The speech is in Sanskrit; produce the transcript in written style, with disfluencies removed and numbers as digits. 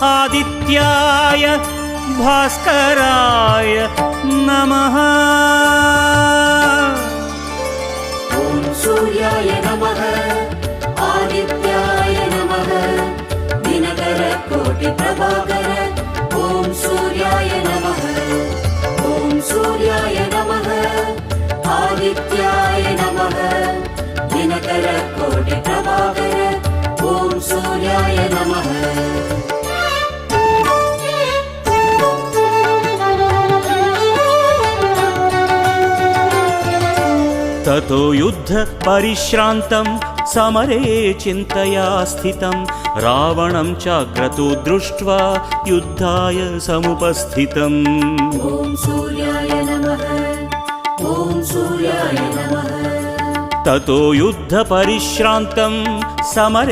आदित्याय भास्कराय नमः। ॐ सूर्याय नमः आदित्याय नमः दिनकर कोटि प्रभाकर। ॐ सूर्याय नमः ॐ सूर्याय नमः आदित्याय नमः दिनकर कोटि प्रभाकर। ॐ सूर्याय नमः। ततो युद्ध परिश्रान्तं समरे चिन्तया स्थितं रावणं चाक्रतु दृष्ट्वा युद्धाय समुपस्थितम्। ॐ सूर्याय नमः ॐ सूर्याय नमः। ततो युद्ध परिश्रान्तं समरे